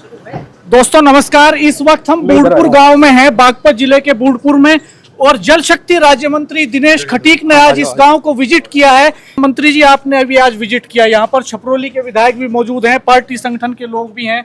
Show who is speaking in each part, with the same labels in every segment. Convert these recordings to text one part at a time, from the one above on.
Speaker 1: दोस्तों नमस्कार। इस वक्त हम बूढ़पुर गांव में हैं, बागपत जिले के बूढ़पुर में, और जल शक्ति राज्य मंत्री दिनेश खटीक ने आज इस गांव को विजिट किया है। मंत्री जी, आपने अभी आज विजिट किया, यहाँ पर छपरोली के विधायक भी मौजूद हैं, पार्टी संगठन के लोग भी हैं।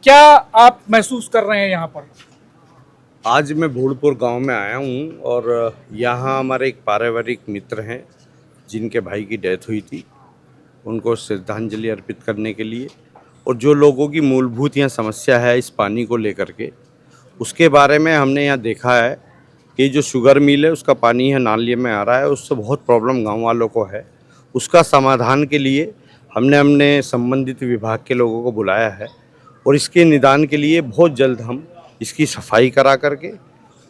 Speaker 1: क्या आप महसूस कर रहे हैं यहाँ पर?
Speaker 2: आज मैं बूढ़पुर गांव में आया हूँ और यहाँ हमारे एक पारिवारिक मित्र हैं जिनके भाई की डेथ हुई थी, उनको श्रद्धांजलि अर्पित करने के लिए, और जो लोगों की मूलभूत यहाँ समस्या है इस पानी को लेकर के, उसके बारे में हमने यहाँ देखा है कि जो शुगर मिल है उसका पानी है नाले में आ रहा है, उससे बहुत प्रॉब्लम गांव वालों को है। उसका समाधान के लिए हमने संबंधित विभाग के लोगों को बुलाया है और इसके निदान के लिए बहुत जल्द हम इसकी सफाई करा करके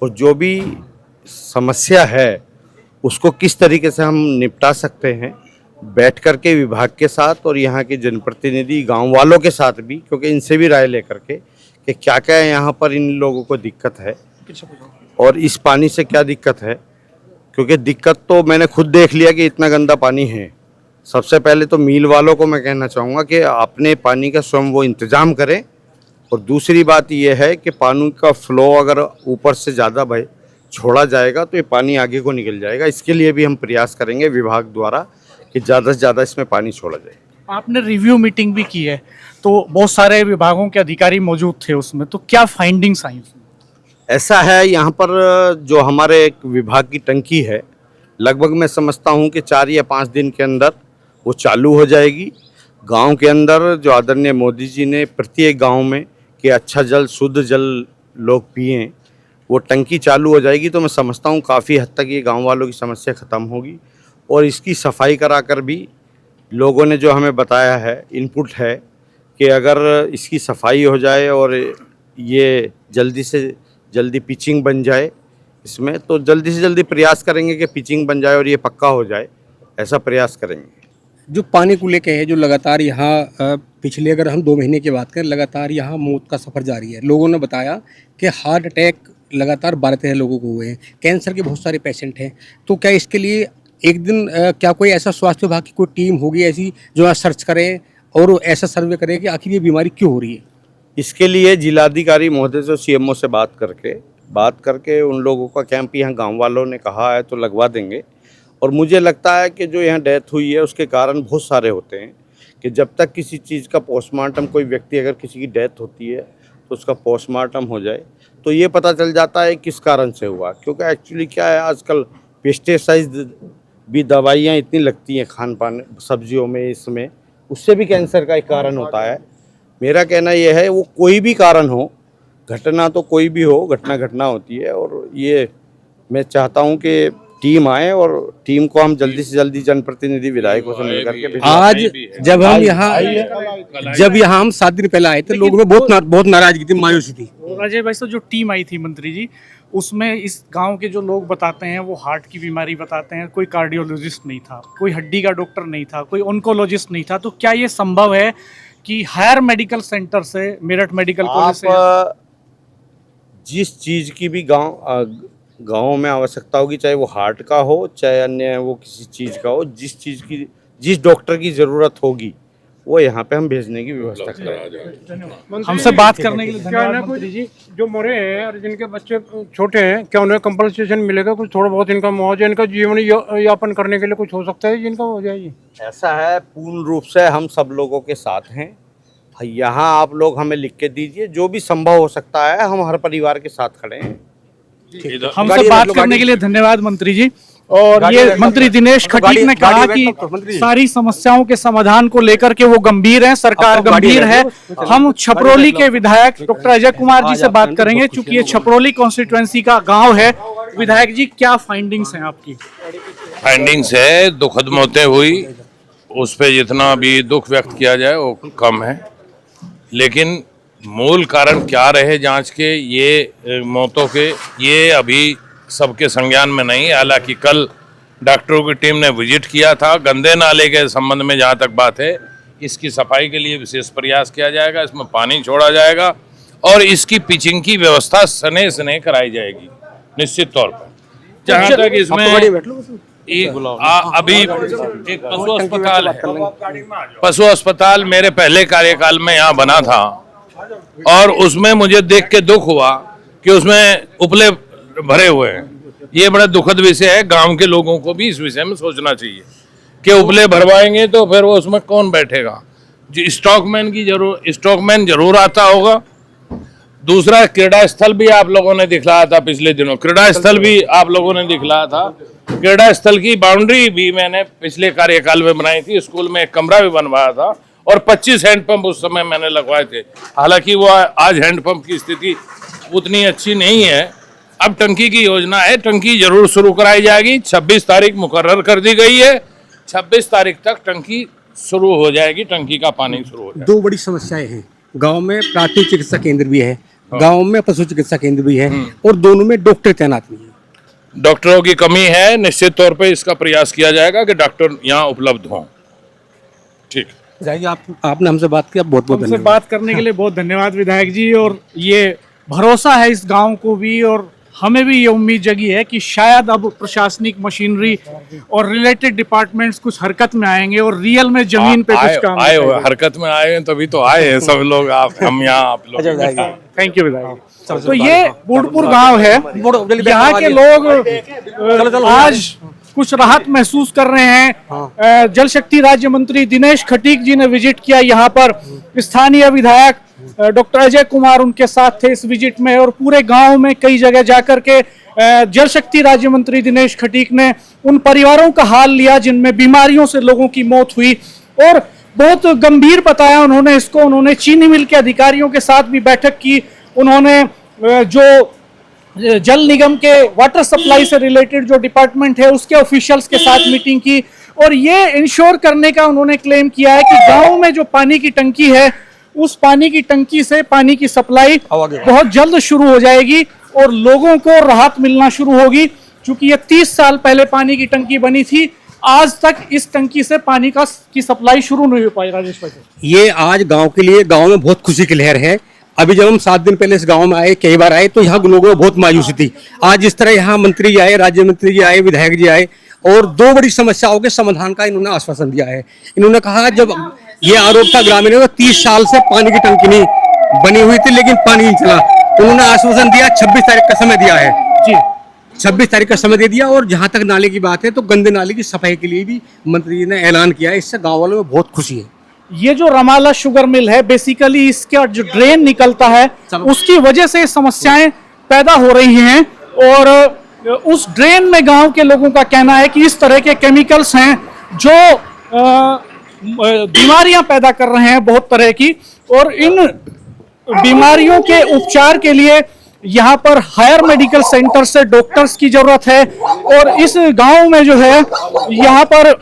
Speaker 2: और जो भी समस्या है उसको किस तरीके से हम निपटा सकते हैं, बैठ करके विभाग के साथ और यहाँ के जनप्रतिनिधि गांव वालों के साथ भी, क्योंकि इनसे भी राय लेकर के कि क्या क्या यहाँ पर इन लोगों को दिक्कत है और इस पानी से क्या दिक्कत है। क्योंकि दिक्कत तो मैंने खुद देख लिया कि इतना गंदा पानी है। सबसे पहले तो मिल वालों को मैं कहना चाहूँगा कि अपने पानी का स्वयं वो इंतज़ाम करें, और दूसरी बात यह है कि पानी का फ्लो अगर ऊपर से ज़्यादा छोड़ा जाएगा तो ये पानी आगे को निकल जाएगा। इसके लिए भी हम प्रयास करेंगे विभाग द्वारा कि ज़्यादा से ज़्यादा इसमें पानी छोड़ा जाए।
Speaker 1: आपने रिव्यू मीटिंग भी की है, तो बहुत सारे विभागों के अधिकारी मौजूद थे उसमें, तो क्या फाइंडिंग्स आई उसमें?
Speaker 2: ऐसा है, यहाँ पर जो हमारे एक विभाग की टंकी है, लगभग मैं समझता हूँ कि 4 या 5 दिन के अंदर वो चालू हो जाएगी। गांव के अंदर जो आदरणीय मोदी जी ने प्रत्येक गांव में कि अच्छा जल, शुद्ध जल लोग पिएं, वो टंकी चालू हो जाएगी तो मैं समझता हूँ काफ़ी हद तक ये गांव वालों की समस्या ख़त्म होगी। और इसकी सफाई कराकर भी लोगों ने जो हमें बताया है, इनपुट है कि अगर इसकी सफाई हो जाए और ये जल्दी से जल्दी पिचिंग बन जाए इसमें, तो जल्दी से जल्दी प्रयास करेंगे कि पिचिंग बन जाए और ये पक्का हो जाए, ऐसा प्रयास करेंगे।
Speaker 3: जो पानी को लेके है, जो लगातार यहाँ पिछले अगर हम 2 महीने की बात करें, लगातार यहाँ मौत का सफ़र जारी है। लोगों ने बताया कि हार्ट अटैक लगातार 12-13 लोगों को हुए हैं, कैंसर के बहुत सारे पेशेंट हैं। तो क्या इसके लिए एक दिन क्या कोई ऐसा स्वास्थ्य विभाग की कोई टीम होगी ऐसी जो यहाँ सर्च करे और ऐसा सर्वे करे कि आखिर ये बीमारी क्यों हो रही है?
Speaker 2: इसके लिए जिलाधिकारी महोदय से सीएमओ से बात करके उन लोगों का कैंप यहाँ गांव वालों ने कहा है तो लगवा देंगे। और मुझे लगता है कि जो यहाँ डेथ हुई है उसके कारण बहुत सारे होते हैं कि जब तक किसी चीज़ का पोस्टमार्टम, कोई व्यक्ति अगर किसी की डेथ होती है तो उसका पोस्टमार्टम हो जाए तो ये पता चल जाता है किस कारण से हुआ। क्योंकि एक्चुअली क्या है, आजकल पेस्टिसाइड भी दवाइयाँ इतनी लगती हैं खान पान सब्जियों में, इसमें उससे भी कैंसर का एक कारण होता है। मेरा कहना यह है, वो कोई भी कारण हो, घटना तो कोई भी हो, घटना होती है। और ये मैं चाहता हूँ कि टीम आए और टीम को हम जल्दी से जल्दी जनप्रतिनिधि विधायकों से मिल करके
Speaker 3: आज जब यहाँ हम 7 दिन पहले आए थे, लोगों में बहुत नाराजगी थी, मायूसी थी।
Speaker 1: राजेश भाई, तो जो टीम आई थी मंत्री जी, उसमें इस गांव के जो लोग बताते हैं वो हार्ट की बीमारी बताते हैं, कोई कार्डियोलॉजिस्ट नहीं था, कोई हड्डी का डॉक्टर नहीं था, कोई ऑन्कोलॉजिस्ट नहीं था। तो क्या ये संभव है कि हायर मेडिकल सेंटर से, मेरठ मेडिकल कॉलेज से,
Speaker 2: जिस चीज़ की भी गाँव में आवश्यकता होगी, चाहे वो हार्ट का हो चाहे अन्य वो किसी चीज़ का हो, जिस डॉक्टर की ज़रूरत होगी वो यहाँ पे हम भेजने की व्यवस्था करें।
Speaker 1: हमसे बात करने के लिए धन्यवाद मंत्री जी।
Speaker 4: जो मरे हैं और जिनके बच्चे छोटे हैं, क्या उन्हें कंपनसेशन मिलेगा? कुछ थोड़ा बहुत इनका मुआवजा, इनका जीवन यापन करने के लिए कुछ हो सकता है जिनका हो जाएगी?
Speaker 2: ऐसा है, पूर्ण रूप से हम सब लोगों के साथ हैं। यहाँ आप लोग हमें लिख के दीजिए, जो भी संभव हो सकता है हम हर परिवार के साथ खड़े हैं।
Speaker 1: हमसे बात करने के लिए धन्यवाद मंत्री जी। और ये मंत्री दिनेश खटीक ने कहा कि सारी समस्याओं के समाधान को लेकर के वो गंभीर हैं, सरकार गंभीर है। हम छपरोली के विधायक डॉक्टर अजय कुमार जी से बात करेंगे, चूंकि ये छपरोली कॉन्स्टिट्यूएंसी का गांव है। विधायक जी, क्या फाइंडिंग्स हैं आपकी?
Speaker 5: फाइंडिंग्स है, दुखद मौतें हुई, उस पर जितना भी दुख व्यक्त किया जाए वो कम है, लेकिन मूल कारण क्या रहे जांच के, ये मौतों के, ये अभी सबके संज्ञान में नहीं। हालांकि कल डॉक्टरों की टीम ने विजिट किया था। गंदे नाले के संबंध में जहां तक बात है, इसकी सफाई के लिए विशेष प्रयास किया जाएगा, इसमें पानी छोड़ा जाएगा और इसकी पिचिंग की व्यवस्था सने कराई जाएगी निश्चित तौर पर। जहां तक इसमें अभी एक पशु अस्पताल है, पशु अस्पताल मेरे पहले कार्यकाल में यहाँ बना था और उसमें मुझे देख के दुख हुआ कि उसमें उपले भरे हुए हैं। ये बड़ा दुखद विषय है। गांव के लोगों को भी इस विषय में सोचना चाहिए कि उपले भरवाएंगे तो फिर वो उसमें कौन बैठेगा। स्टॉकमैन जरूर आता होगा। दूसरा, क्रीड़ा स्थल भी आप लोगों ने दिखलाया था पिछले दिनों, क्रीड़ा स्थल भी आप लोगों ने दिखलाया था। क्रीड़ा स्थल की बाउंड्री भी मैंने पिछले कार्यकाल में बनाई थी। स्कूल में एक कमरा भी बनवाया था और 25 हैंडपंप उस समय मैंने लगवाए थे। हालांकि वो आज हैंडपंप की स्थिति उतनी अच्छी नहीं है। अब टंकी की योजना है, टंकी जरूर शुरू कराई जाएगी। 26 तारीख मुकर्रर कर दी गई है। 26 तारीख तक टंकी शुरू हो जाएगी, टंकी का पानी शुरू हो जाएगा।
Speaker 3: दो बड़ी समस्याएं हैं गांव में। प्राथमिक चिकित्सा केंद्र भी है, गांव में पशु चिकित्सा केंद्र भी है, और दोनों में डॉक्टर तैनात नहीं है।
Speaker 5: डॉक्टरों की कमी है। निश्चित तौर पे इसका प्रयास किया जाएगा कि डॉक्टर यहाँ उपलब्ध हों। ठीक,
Speaker 3: जाइए। आपने हमसे बात किया, बहुत बहुत
Speaker 1: हमसे
Speaker 3: धन्यवाद।
Speaker 1: बात करने के लिए बहुत धन्यवाद विधायक जी। और ये भरोसा है इस गांव को भी, और हमें भी ये उम्मीद जगी है कि शायद अब प्रशासनिक मशीनरी और रिलेटेड डिपार्टमेंट्स कुछ हरकत में आएंगे और रियल में जमीन पे कुछ काम
Speaker 5: आए हुए हरकत में आए हैं, तभी तो आए हैं सब लोग। हम यहाँ आप लोग।
Speaker 1: थैंक यू विधायक। तो ये बूढ़पुर गांव है। यहाँ के लोग आज कुछ राहत महसूस कर रहे हैं। जल शक्ति राज्य मंत्री दिनेश खटीक जी ने विजिट किया यहाँ पर। स्थानीय विधायक डॉक्टर अजय कुमार उनके साथ थे इस विजिट में, और पूरे गांव में कई जगह जाकर के जल शक्ति राज्य मंत्री दिनेश खटीक ने उन परिवारों का हाल लिया जिनमें बीमारियों से लोगों की मौत हुई, और बहुत गंभीर बताया उन्होंने इसको। उन्होंने चीनी मिल के अधिकारियों के साथ भी बैठक की। उन्होंने जो जल निगम के वाटर सप्लाई से रिलेटेड जो डिपार्टमेंट है उसके ऑफिशियल्स के साथ मीटिंग की, और ये इंश्योर करने का उन्होंने क्लेम किया है कि गांव में जो पानी की टंकी है उस पानी की टंकी से पानी की सप्लाई बहुत जल्द शुरू हो जाएगी और लोगों को राहत मिलना शुरू होगी। क्योंकि ये 30 साल पहले पानी की टंकी बनी थी, आज तक इस टंकी से पानी की सप्लाई शुरू नहीं हो पाई। राजेश भाई, ये
Speaker 3: आज गांव के लिए, गांव में बहुत खुशी की लहर है। अभी जब हम 7 दिन पहले इस गांव में आए, कई बार आए, तो यहाँ लोगों में बहुत मायूसी थी। आज जिस तरह यहाँ मंत्री जी आए, राज्य मंत्री जी आए, विधायक जी आए, और दो बड़ी समस्याओं के समाधान का इन्होंने आश्वासन दिया है। इन्होंने कहा, जब ये आरोप था ग्रामीणों का 30 साल से पानी की टंकी नहीं बनी हुई थी लेकिन पानी नहीं चला, उन्होंने आश्वासन दिया। 26 तारीख का समय दिया है जी, 26 तारीख का समय दे दिया। और जहां तक नाले की बात है, तो गंदे नाले की सफाई के लिए भी मंत्री जी ने ऐलान किया है। इससे गाँव वालों में बहुत खुशी है।
Speaker 1: ये जो रमाला शुगर मिल है, बेसिकली इसका जो ड्रेन निकलता है उसकी वजह से समस्याएं पैदा हो रही हैं, और उस ड्रेन में गांव के लोगों का कहना है कि इस तरह के केमिकल्स हैं जो बीमारियां पैदा कर रहे हैं बहुत तरह की, और इन बीमारियों के उपचार के लिए यहाँ पर हायर मेडिकल सेंटर से डॉक्टर्स की जरूरत है। और इस गांव में जो है यहाँ पर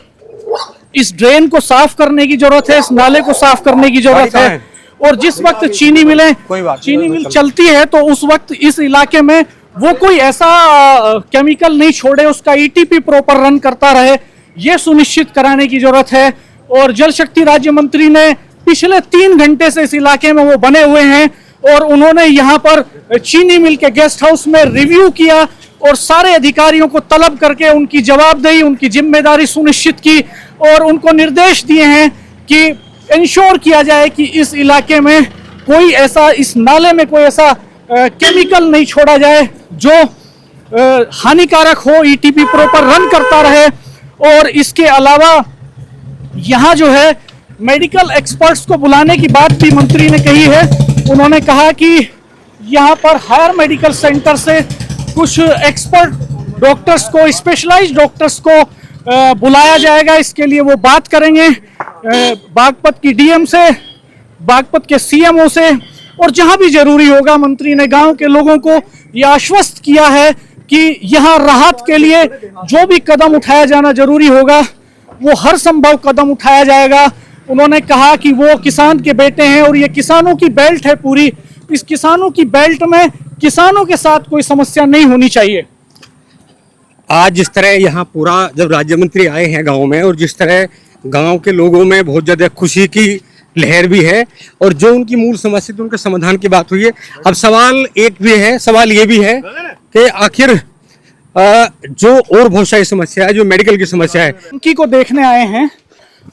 Speaker 1: इस ड्रेन को साफ करने की जरूरत है, इस नाले को साफ करने की जरूरत है। और जिस वक्त चीनी मिल चलती है तो उस वक्त इस इलाके में वो कोई ऐसा केमिकल नहीं छोड़े, उसका ईटीपी प्रॉपर रन करता रहे, ये सुनिश्चित कराने की जरूरत है। और जल शक्ति राज्य मंत्री ने पिछले 3 घंटे से इस इलाके में वो बने हुए हैं, और उन्होंने यहाँ पर चीनी मिल के गेस्ट हाउस में रिव्यू किया और सारे अधिकारियों को तलब करके उनकी जवाबदेही, उनकी जिम्मेदारी सुनिश्चित की, और उनको निर्देश दिए हैं कि इंश्योर किया जाए कि इस इलाके में कोई ऐसा, इस नाले में कोई ऐसा केमिकल नहीं छोड़ा जाए जो हानिकारक हो, ईटीपी प्रॉपर रन करता रहे। और इसके अलावा यहाँ जो है मेडिकल एक्सपर्ट्स को बुलाने की बात भी मंत्री ने कही है। उन्होंने कहा कि यहाँ पर हायर मेडिकल सेंटर से कुछ एक्सपर्ट डॉक्टर्स को, स्पेशलाइज्ड डॉक्टर्स को बुलाया जाएगा। इसके लिए वो बात करेंगे बागपत की डीएम से, बागपत के सीएमओ से, और जहां भी जरूरी होगा मंत्री ने गांव के लोगों को ये आश्वस्त किया है कि यहाँ राहत के लिए जो भी कदम उठाया जाना जरूरी होगा वो हर संभव कदम उठाया जाएगा। उन्होंने कहा कि वो किसान के बेटे हैं और ये किसानों की बेल्ट है पूरी, इस किसानों की बेल्ट में किसानों के साथ कोई समस्या नहीं होनी चाहिए।
Speaker 3: आज जिस तरह यहाँ पूरा, जब राज्य मंत्री आए हैं गांव में, और जिस तरह गांव के लोगों में बहुत ज़्यादा खुशी की लहर भी है, और जो उनकी मूल समस्या थी उनके समाधान की बात हुई है। अब सवाल एक भी है, सवाल ये भी है कि आखिर जो और बहुत सारी समस्या है, जो मेडिकल की समस्या है,
Speaker 1: उनकी को देखने आए हैं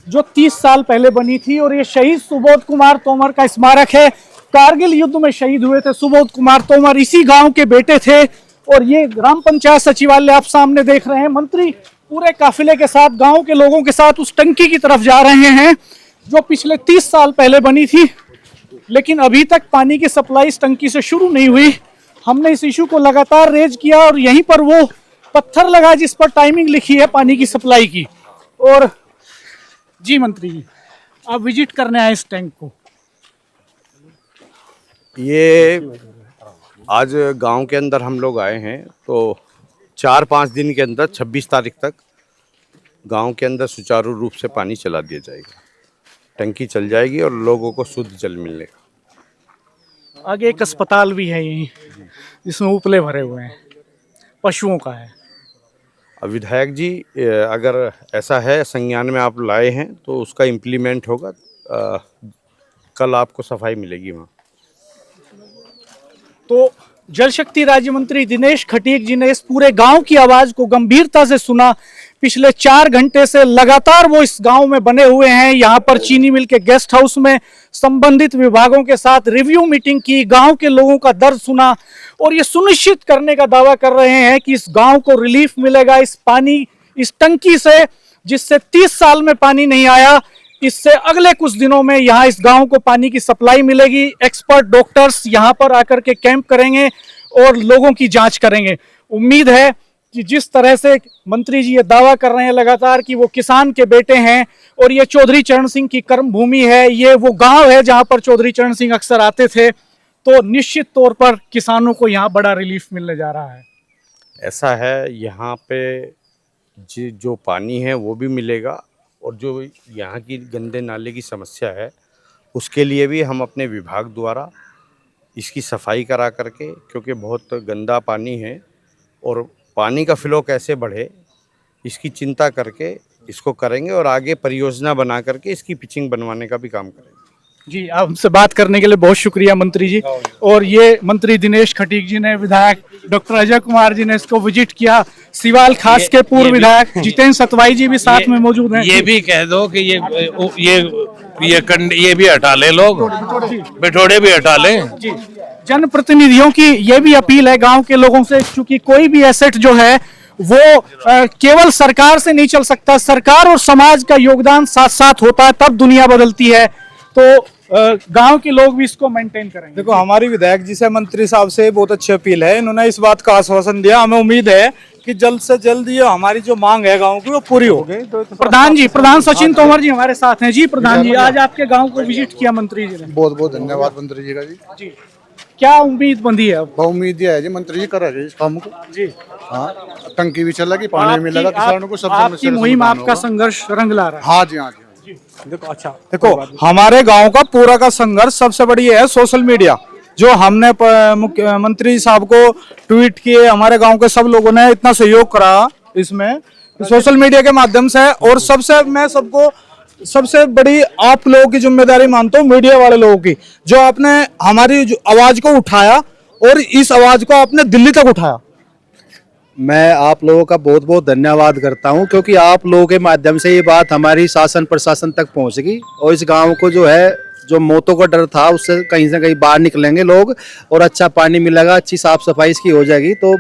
Speaker 1: जो 30 साल पहले बनी थी, और ये शहीद सुबोध कुमार तोमर का स्मारक है। कारगिल युद्ध में शहीद हुए थे सुबोध कुमार तोमर इसी गांव के बेटे थे। और ये ग्राम पंचायत सचिवालय आप सामने देख रहे हैं। मंत्री पूरे काफिले के साथ गांव के लोगों के साथ उस टंकी की तरफ जा रहे हैं जो पिछले 30 साल पहले बनी थी, लेकिन अभी तक पानी की सप्लाई इस टंकी से शुरू नहीं हुई। हमने इस इशू को लगातार रेज किया और यहीं पर वो पत्थर लगा जिस पर टाइमिंग लिखी है पानी की सप्लाई की। और जी मंत्री जी, आप विजिट करने आए इस टैंक को।
Speaker 2: ये आज गांव के अंदर हम लोग आए हैं, तो 4-5 दिन के अंदर 26 तारीख तक गांव के अंदर सुचारू रूप से पानी चला दिया जाएगा। टंकी चल जाएगी और लोगों को शुद्ध जल मिलेगा।
Speaker 1: आगे एक अस्पताल भी है यहीं जिसमें उपले भरे हुए हैं, पशुओं का है।
Speaker 2: अब विधायक जी, अगर ऐसा है संज्ञान में आप लाए हैं तो उसका इम्प्लीमेंट होगा। कल आपको सफाई मिलेगी वहाँ।
Speaker 1: तो जल शक्ति राज्य मंत्री दिनेश खटीक जी ने इस पूरे गांव की आवाज को गंभीरता से सुना। पिछले 4 घंटे से लगातार वो इस गांव में बने हुए हैं। यहाँ पर चीनी मिल के गेस्ट हाउस में संबंधित विभागों के साथ रिव्यू मीटिंग की, गांव के लोगों का दर्द सुना और ये सुनिश्चित करने का दावा कर रहे हैं कि इस गांव को रिलीफ मिलेगा इस पानी, इस टंकी से, जिससे 30 साल में पानी नहीं आया। इससे अगले कुछ दिनों में यहाँ इस गांव को पानी की सप्लाई मिलेगी। एक्सपर्ट डॉक्टर्स यहाँ पर आकर के कैंप करेंगे और लोगों की जांच करेंगे। उम्मीद है कि जिस तरह से मंत्री जी ये दावा कर रहे हैं लगातार कि वो किसान के बेटे हैं और ये चौधरी चरण सिंह की कर्म भूमि है, ये वो गांव है जहां पर चौधरी चरण सिंह अक्सर आते थे, तो निश्चित तौर पर किसानों को यहाँ बड़ा रिलीफ मिलने जा रहा है।
Speaker 2: ऐसा है, यहाँ पे जो पानी है वो भी मिलेगा और जो यहाँ की गंदे नाले की समस्या है उसके लिए भी हम अपने विभाग द्वारा इसकी सफाई करा करके, क्योंकि बहुत गंदा पानी है और पानी का फ्लो कैसे बढ़े इसकी चिंता करके इसको करेंगे और आगे परियोजना बना करके इसकी पिचिंग बनवाने का भी काम करेंगे।
Speaker 1: जी, आपसे बात करने के लिए बहुत शुक्रिया मंत्री जी। और ये मंत्री दिनेश खटीक जी ने, विधायक डॉक्टर अजय कुमार जी ने इसको विजिट किया। सिवाल खास के पूर्व विधायक जितेंद्र सतवाई जी भी साथ में मौजूद हैं।
Speaker 5: ये भी कह दो कि ये भी हटा ले, लोग बिठोड़े भी हटा लें।
Speaker 1: जी, जनप्रतिनिधियों की ये भी अपील है गांव के लोगों से, क्योंकि कोई भी एसेट जो है वो केवल सरकार से नहीं चल सकता, सरकार और समाज का योगदान साथ साथ होता है तब दुनिया बदलती है। तो गांव के लोग भी इसको मेंटेन करेंगे।
Speaker 6: देखो, हमारी विधायक जी से, मंत्री साहब से बहुत अच्छी अपील है। इन्होंने इस बात का आश्वासन दिया। हमें उम्मीद है कि जल्द से जल्द ये हमारी जो मांग है गांव की वो पूरी हो गई।
Speaker 1: प्रधान सचिन तोमर जी हमारे साथ हैं। जी प्रधान जी, आज आपके गांव को विजिट किया मंत्री जी ने।
Speaker 7: बहुत बहुत धन्यवाद मंत्री जी का जी।
Speaker 1: क्या उम्मीद बंदी है?
Speaker 7: बहुत उम्मीद है जी, मंत्री जी कर रहे हैं इस काम को
Speaker 1: जी।
Speaker 7: हाँ, टंकी भी चलेगी, पानी भी मिलेगा किसानों को, सब
Speaker 1: आपकी मुहिम, आपका संघर्ष रंग ला रहा है।
Speaker 7: हाँ जी, हाँ जी।
Speaker 6: देखो, अच्छा देखो, हमारे गांव का पूरा का संघर्ष सबसे बड़ी है सोशल मीडिया। जो हमने मुख्यमंत्री साहब को ट्वीट किए, हमारे गांव के सब लोगों ने इतना सहयोग करा इसमें सोशल मीडिया के माध्यम से। और सबसे बड़ी आप लोगों की जिम्मेदारी मानता हूँ, मीडिया वाले लोगों की, जो आपने हमारी आवाज को उठाया और इस आवाज को आपने दिल्ली तक उठाया।
Speaker 8: मैं आप लोगों का बहुत बहुत धन्यवाद करता हूं, क्योंकि आप लोगों के माध्यम से ये बात हमारी शासन प्रशासन तक पहुंचेगी और इस गांव को जो है, जो मौतों का डर था उससे कहीं से कहीं बाहर निकलेंगे लोग और अच्छा पानी मिलेगा, अच्छी साफ सफाई इसकी हो जाएगी। तो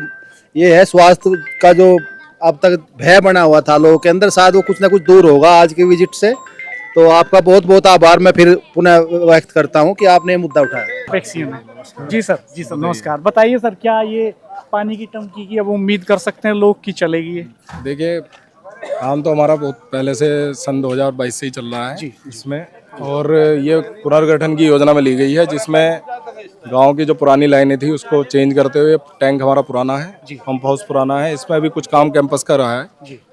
Speaker 8: ये है, स्वास्थ्य का जो अब तक भय बना हुआ था लोगों के अंदर, शायद वो कुछ ना कुछ दूर होगा आज की विजिट से। तो आपका बहुत बहुत आभार मैं फिर पुनः व्यक्त करता हूं कि आपने ये मुद्दा उठाया।
Speaker 1: जी सर, नमस्कार। बताइए सर, क्या ये पानी की टंकी की अब उम्मीद कर सकते हैं लोग की चलेगी?
Speaker 9: देखिए, काम तो हमारा बहुत पहले से सन 2022 से ही चल रहा है इसमें, और ये पुनर्गठन की योजना में ली गई है, जिसमें गांव की जो पुरानी लाइनें थी उसको चेंज करते हुए, टैंक हमारा पुराना है, पंप हाउस पुराना है, इसमें अभी कुछ काम कैंपस का रहा है,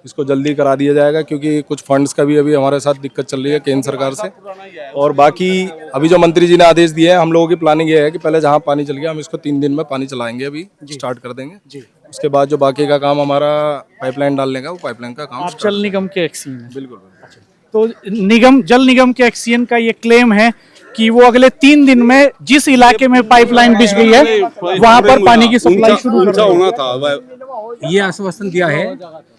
Speaker 9: इसको जल्दी करा दिया जाएगा, क्योंकि कुछ फंड्स का भी अभी हमारे साथ दिक्कत चल रही है केंद्र सरकार से। और बाकी अभी जो मंत्री जी ने आदेश दिए हैं, हम लोगों की प्लानिंग ये है कि पहले जहाँ पानी चल गया हम इसको 3 दिन में पानी चलाएंगे, अभी स्टार्ट कर देंगे। उसके बाद जो बाकी का काम हमारा पाइपलाइन डालने का, वो पाइपलाइन का काम
Speaker 1: जल निगम के एक्सीएन है।
Speaker 9: बिल्कुल।
Speaker 1: तो जल निगम के एक्सीएन का ये क्लेम है कि वो अगले 3 दिन में जिस इलाके में पाइपलाइन बिछ गई है वहां पर पानी की सप्लाई शुरू होना था।
Speaker 3: ये आश्वासन दिया है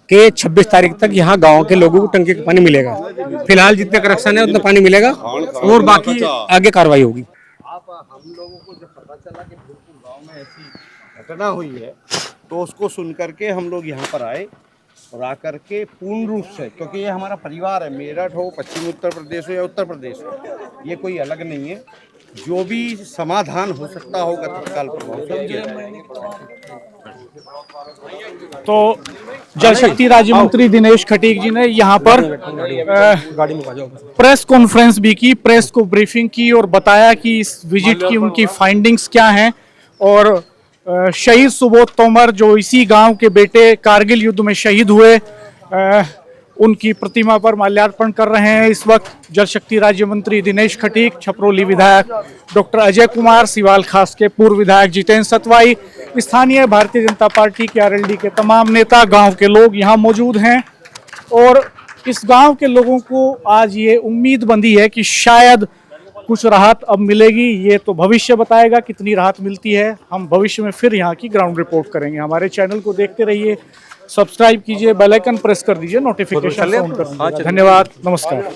Speaker 3: कि 26 तारीख तक यहाँ गांव के लोगों को टंकी का पानी मिलेगा। फिलहाल जितने कनेक्शन है उतना पानी मिलेगा और बाकी आगे कार्रवाई होगी।
Speaker 2: हम लोगों को जब पता चला कि भूलपुर गांव में ऐसी घटना हुई है तो उसको सुन करके हम लोग यहाँ पर आए और आकर के पूर्ण रूप से, क्योंकि ये हमारा परिवार है, मेरठ हो, पश्चिमी उत्तर प्रदेश हो या उत्तर प्रदेश हो, ये कोई अलग नहीं है, जो भी समाधान हो सकता होगा तत्काल प्रभाव से किया जाएगा।
Speaker 1: तो जल शक्ति राज्य मंत्री दिनेश खटीक जी ने यहाँ पर प्रेस कॉन्फ्रेंस भी की, प्रेस को ब्रीफिंग की और बताया कि इस विजिट की उनकी फाइंडिंग्स क्या हैं। और शहीद सुबोध तोमर जो इसी गांव के बेटे कारगिल युद्ध में शहीद हुए, उनकी प्रतिमा पर माल्यार्पण कर रहे हैं इस वक्त जल शक्ति राज्य मंत्री दिनेश खटीक, छपरोली विधायक डॉक्टर अजय कुमार, सिवाल खास के पूर्व विधायक जितेंद्र सतवाई, स्थानीय भारतीय जनता पार्टी के आरएलडी के तमाम नेता, गांव के लोग यहाँ मौजूद हैं। और इस गांव के लोगों को आज ये उम्मीद बंधी है कि शायद कुछ राहत अब मिलेगी। ये तो भविष्य बताएगा कितनी राहत मिलती है। हम भविष्य में फिर यहाँ की ग्राउंड रिपोर्ट करेंगे। हमारे चैनल को देखते रहिए, सब्सक्राइब कीजिए, बेल आइकन प्रेस कर दीजिए, नोटिफिकेशन ऑन कर दीजिए। धन्यवाद, नमस्कार।